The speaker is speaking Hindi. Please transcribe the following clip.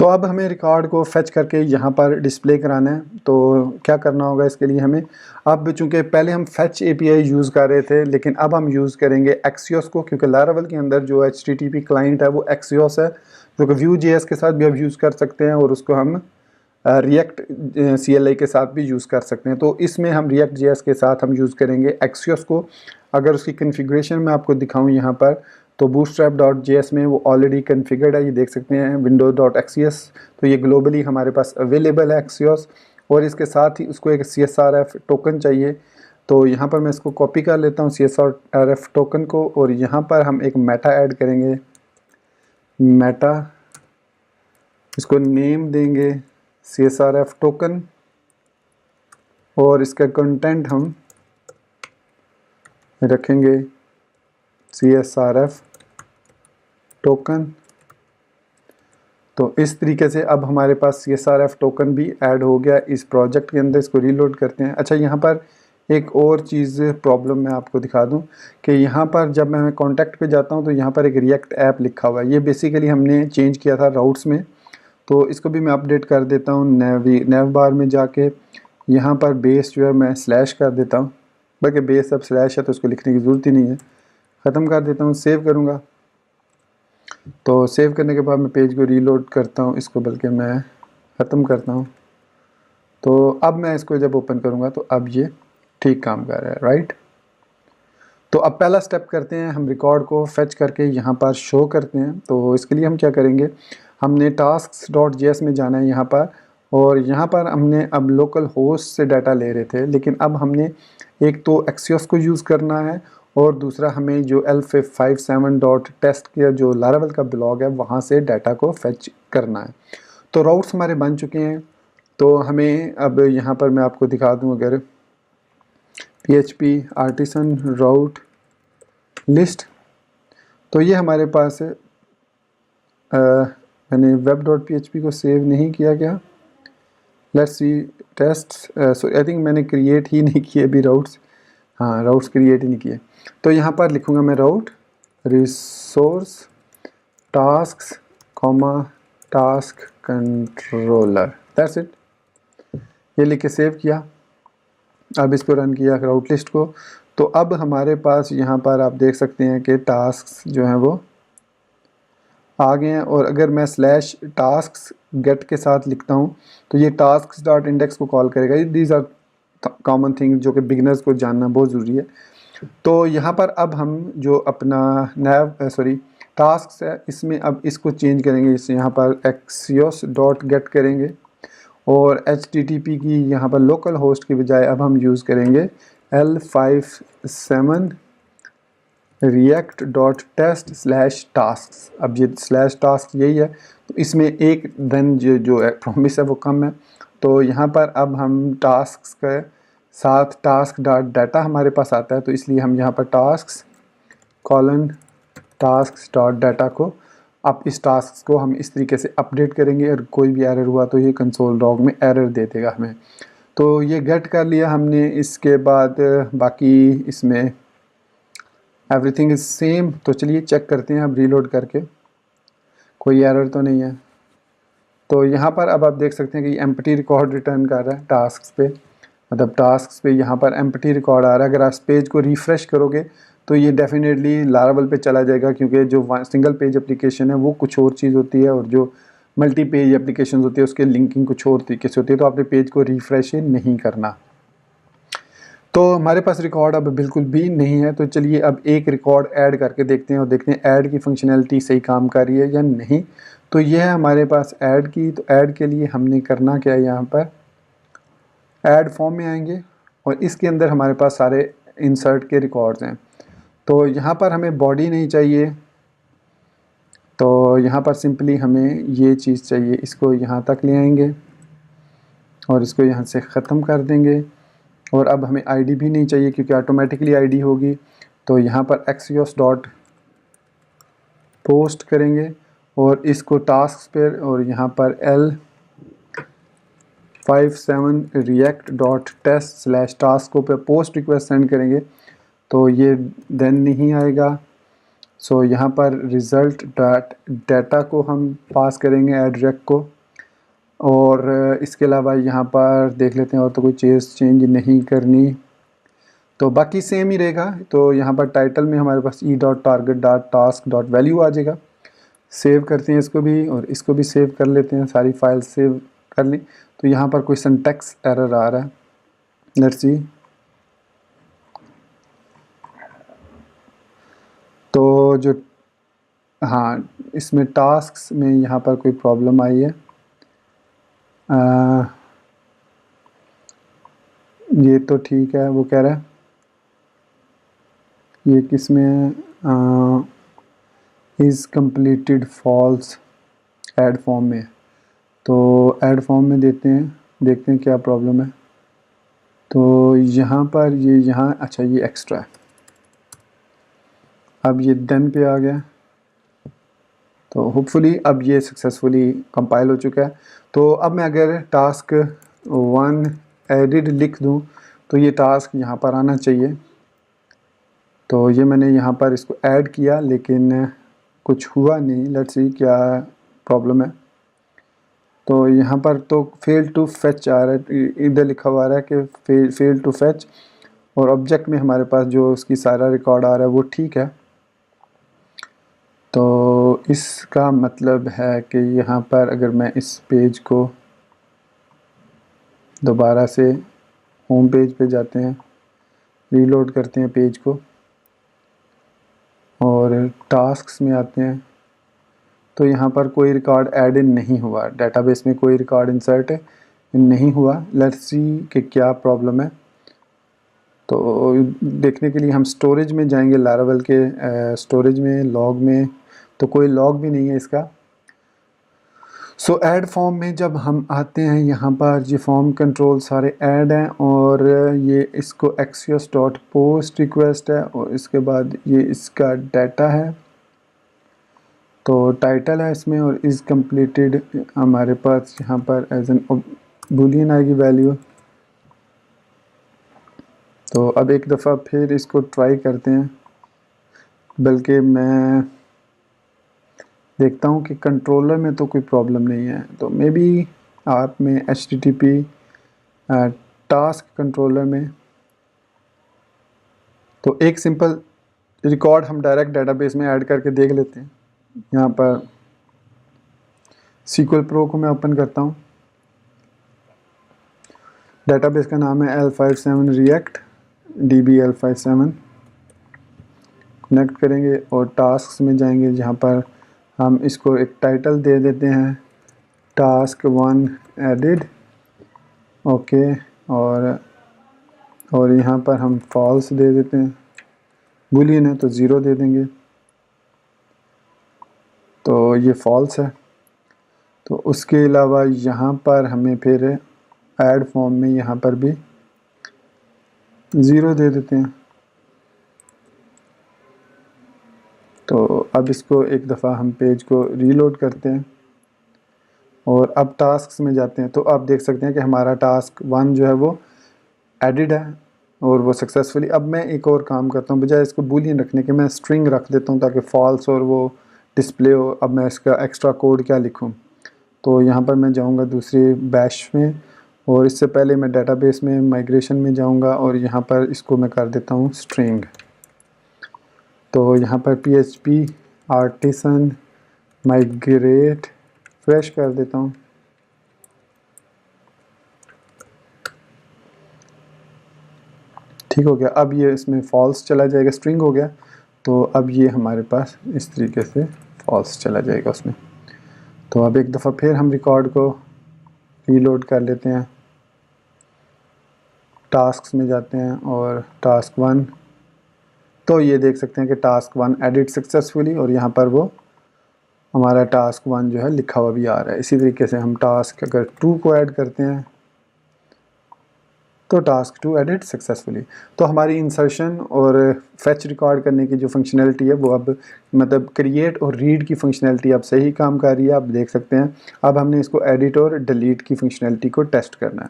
तो अब हमें रिकॉर्ड को फेच करके यहाँ पर डिस्प्ले कराना है। तो क्या करना होगा इसके लिए हमें, अब चूँकि पहले हम फेच एपीआई यूज़ कर रहे थे लेकिन अब हम यूज़ करेंगे एक्सियोस को, क्योंकि लारावेल के अंदर जो HTTP क्लाइंट है वो एक्सियोस है, जो कि Vue.js के साथ भी आप यूज़ कर सकते हैं और उसको हम रिएक्ट CLI के साथ भी यूज़ कर सकते हैं। तो इसमें हम React.js के साथ हम यूज़ करेंगे एक्सियोस को। अगर उसकी कन्फिग्रेशन मैं आपको दिखाऊं यहाँ पर, तो bootstrap.js में वो ऑलरेडी कन्फिगर्ड है, ये देख सकते हैं windows.axios। तो ये ग्लोबली हमारे पास अवेलेबल है एक्सियोस, और इसके साथ ही उसको एक CSRF टोकन चाहिए। तो यहाँ पर मैं इसको कॉपी कर लेता हूँ CSRF टोकन को, और यहाँ पर हम एक मेटा ऐड करेंगे, मेटा, इसको नेम देंगे CSRF टोकन, और इसका कंटेंट हम रखेंगे CSRF टोकन। तो इस तरीके से अब हमारे पास CSRF टोकन भी ऐड हो गया इस प्रोजेक्ट के अंदर। इसको रीलोड करते हैं। अच्छा, यहाँ पर एक और चीज़ प्रॉब्लम मैं आपको दिखा दूं कि यहाँ पर जब मैं कॉन्टैक्ट पे जाता हूँ तो यहाँ पर एक रिएक्ट ऐप लिखा हुआ है। ये बेसिकली हमने चेंज किया था राउट्स में, तो इसको भी मैं अपडेट कर देता हूँ। नेव बार में जाके यहाँ पर बेस जो है मैं स्लैश कर देता हूँ, बल्कि बेस अब स्लैश है तो उसको लिखने की ज़रूरत ही नहीं है। ख़त्म कर देता हूँ, सेव करूँगा। तो सेव करने के बाद मैं पेज को रीलोड करता हूँ, इसको बल्कि मैं ख़त्म करता हूँ। तो अब मैं इसको जब ओपन करूँगा तो अब ये ठीक काम कर रहा है, राइट। तो अब पहला स्टेप करते हैं, हम रिकॉर्ड को फेच करके यहाँ पर शो करते हैं। तो इसके लिए हम क्या करेंगे, हमने tasks.js में जाना है यहाँ पर, और यहाँ पर हमने अब लोकल होस्ट से डाटा ले रहे थे, लेकिन अब हमने एक तो एक्सियोस को यूज़ करना है, और दूसरा हमें जो elf57.test का जो लारावेल का ब्लॉग है वहाँ से डाटा को फेच करना है। तो राउट्स हमारे बन चुके हैं। तो हमें अब यहाँ पर मैं आपको दिखा दूँ, अगर PHP आर्टिसन राउट लिस्ट, तो ये हमारे पास है। मैंने web.php को सेव नहीं किया क्या, let's see test. So I think मैंने क्रिएट ही नहीं किए अभी राउट्स, हाँ राउट्स क्रिएट ही नहीं किए। तो यहाँ पर लिखूँगा मैं route resource tasks comma task controller, that's it. ये लिख के सेव किया। अब इसको रन किया राउट लिस्ट को, तो अब हमारे पास यहाँ पर आप देख सकते हैं कि टास्क्स जो हैं वो आ गए हैं। और अगर मैं स्लैश टास्क्स गेट के साथ लिखता हूँ तो ये टास्क्स डॉट इंडेक्स को कॉल करेगा। दीज आर कॉमन थिंग जो कि बिगिनर्स को जानना बहुत ज़रूरी है। तो यहाँ पर अब हम जो अपना टास्क्स है इसमें अब इसको चेंज करेंगे। इस यहाँ पर एक्सियोस डॉट गेट करेंगे, और HTTP की यहाँ पर लोकल होस्ट की बजाय अब हम यूज़ करेंगे L57 react.test/tasks। अब ये /tasks यही है, तो इसमें एक देन जो प्रॉमिस है वो कम है। तो यहाँ पर अब हम टास्क्स के साथ टास्क डॉट डाटा हमारे पास आता है, तो इसलिए हम यहाँ पर tasks colon task dot data को, अब इस टास्क को हम इस तरीके से अपडेट करेंगे, और कोई भी एरर हुआ तो ये कंसोल लॉग में एरर दे देगा हमें। तो ये गेट कर लिया हमने। इसके बाद बाकी इसमें एवरीथिंग इज़ सेम। तो चलिए चेक करते हैं अब रीलोड करके, कोई एरर तो नहीं है। तो यहाँ पर अब आप देख सकते हैं कि एम्प्टी रिकॉर्ड रिटर्न कर रहा है टास्क्स पे, मतलब टास्क्स पे यहाँ पर एम्प्टी रिकॉर्ड आ रहा है। अगर आप पेज को रिफ़्रेश करोगे तो ये डेफिनेटली लारावेल पे चला जाएगा, क्योंकि जो सिंगल पेज एप्लीकेशन है वो कुछ और चीज़ होती है, और जो मल्टी पेज एप्लीकेशन होती है उसके लिंकिंग कुछ और तरीके से होती है। तो आपने पेज को रिफ़्रेश नहीं करना। तो हमारे पास रिकॉर्ड अब बिल्कुल भी नहीं है। तो चलिए अब एक रिकॉर्ड ऐड करके देखते हैं, और देखते हैं ऐड की फंक्शनैलिटी सही काम कर रही है या नहीं। तो यह है हमारे पास ऐड की। तो ऐड के लिए हमने करना क्या है, यहाँ पर ऐड फॉर्म में आएंगे, और इसके अंदर हमारे पास सारे इंसर्ट के रिकॉर्ड्स हैं। तो यहाँ पर हमें बॉडी नहीं चाहिए, तो यहाँ पर सिंपली हमें ये चीज़ चाहिए। इसको यहाँ तक ले आएंगे और इसको यहाँ से ख़त्म कर देंगे। और अब हमें आईडी भी नहीं चाहिए, क्योंकि ऑटोमेटिकली आईडी होगी। तो यहाँ पर एक्सियोस डॉट पोस्ट करेंगे, और इसको टास्क पर, और यहाँ पर L57 react.test/task को पे पोस्ट रिक्वेस्ट सेंड करेंगे। तो ये देन नहीं आएगा। सो यहाँ पर रिज़ल्ट डॉट डाटा को हम पास करेंगे एडरेक को, और इसके अलावा यहाँ पर देख लेते हैं और तो कोई चेंज नहीं करनी, तो बाकी सेम ही रहेगा। तो यहाँ पर टाइटल में हमारे पास e.target.task.value आ जाएगा। सेव करते हैं इसको भी और इसको भी सेव कर लेते हैं, सारी फाइल सेव कर ली। तो यहाँ पर कोई सिंटैक्स एरर आ रहा है, लेट्स सी। तो जो हाँ, इसमें टास्क्स में यहाँ पर कोई प्रॉब्लम आई है। ये तो ठीक है, वो कह रहा है ये किस में is completed false add form में। तो ऐड फॉर्म में देते हैं, देखते हैं क्या प्रॉब्लम है। तो यहाँ पर ये यहाँ अच्छा ये एक्स्ट्रा है, अब ये डन पे आ गया। तो होपफुली अब ये सक्सेसफुली कंपाइल हो चुका है। तो अब मैं अगर टास्क 1 एडिड लिख दूँ तो ये टास्क यहाँ पर आना चाहिए। तो ये मैंने यहाँ पर इसको ऐड किया लेकिन कुछ हुआ नहीं, लेट्स सी क्या प्रॉब्लम है। तो यहाँ पर तो फेल टू फैच आ रहा है, इधर लिखा हुआ आ रहा है कि फेल टू फैच, और ऑब्जेक्ट में हमारे पास जो उसकी सारा रिकॉर्ड आ रहा है वो ठीक है। तो इसका मतलब है कि यहाँ पर अगर मैं इस पेज को दोबारा से होम पेज पे जाते हैं, रीलोड करते हैं पेज को और टास्क्स में आते हैं, तो यहाँ पर कोई रिकॉर्ड ऐड इन नहीं हुआ, डेटाबेस में कोई रिकॉर्ड इंसर्ट नहीं हुआ। लेट्स सी कि क्या प्रॉब्लम है। तो देखने के लिए हम स्टोरेज में जाएंगे, लारावेल के स्टोरेज में, लॉग में, तो कोई लॉग भी नहीं है इसका। सो ऐड फॉर्म में जब हम आते हैं यहाँ पर ये फॉर्म कंट्रोल सारे ऐड हैं, और ये इसको axios.post रिक्वेस्ट है, और इसके बाद ये इसका डाटा है। तो टाइटल है इसमें, और इज़ कंप्लीटेड हमारे पास यहाँ पर एज एन बूलियन आएगी वैल्यू। तो अब एक दफ़ा फिर इसको ट्राई करते हैं, बल्कि मैं देखता हूँ कि कंट्रोलर में तो कोई प्रॉब्लम नहीं है। तो मे बी आप में HTTP टास्क कंट्रोलर में तो एक सिंपल रिकॉर्ड हम डायरेक्ट डेटाबेस में ऐड करके देख लेते हैं। यहाँ पर SQL Pro को मैं ओपन करता हूँ, डेटाबेस का नाम है L57 React DB L57। Connect करेंगे और टास्क में जाएंगे, जहाँ पर हम इसको एक टाइटल दे देते हैं टास्क 1 एडिड, ओके, और यहाँ पर हम फॉल्स दे देते हैं, बूलियन है तो 0 दे देंगे। तो ये फॉल्स है। तो उसके अलावा यहाँ पर हमें फिर ऐड फॉर्म में यहाँ पर भी 0 दे देते हैं। तो अब इसको एक दफ़ा हम पेज को रीलोड करते हैं और अब टास्क्स में जाते हैं। तो आप देख सकते हैं कि हमारा टास्क 1 जो है वो एडिड है और वो सक्सेसफुली। अब मैं एक और काम करता हूँ, बजाय इसको बूलियन रखने के मैं स्ट्रिंग रख देता हूँ ताकि फॉल्स और वो डिस्प्ले हो। अब मैं इसका एक्स्ट्रा कोड क्या लिखूँ, तो यहाँ पर मैं जाऊँगा दूसरी बैश में, और इससे पहले मैं डेटाबेस में माइग्रेशन में जाऊँगा और यहाँ पर इसको मैं कर देता हूँ स्ट्रिंग। तो यहाँ पर PHP आर्टिसन माइग्रेट फ्रेश कर देता हूँ। ठीक हो गया। अब ये इसमें फॉल्स चला जाएगा, स्ट्रिंग हो गया। तो अब ये हमारे पास इस तरीके से फॉल्स चला जाएगा उसमें। तो अब एक दफ़ा फिर हम रिकॉर्ड को रीलोड कर लेते हैं, टास्क्स में जाते हैं और टास्क 1। तो ये देख सकते हैं कि टास्क 1 एडिट सक्सेसफुली, और यहाँ पर वो हमारा टास्क 1 जो है लिखा हुआ भी आ रहा है। इसी तरीके से हम टास्क अगर 2 को ऐड करते हैं तो टास्क 2 एडिट सक्सेसफुली। तो हमारी इंसर्शन और फैच रिकॉर्ड करने की जो फंक्शनैलिटी है वो अब मतलब क्रिएट और रीड की फंक्शनैलिटी अब सही काम कर रही है, आप देख सकते हैं। अब हमने इसको एडिट और डिलीट की फंक्शनैलिटी को टेस्ट करना है।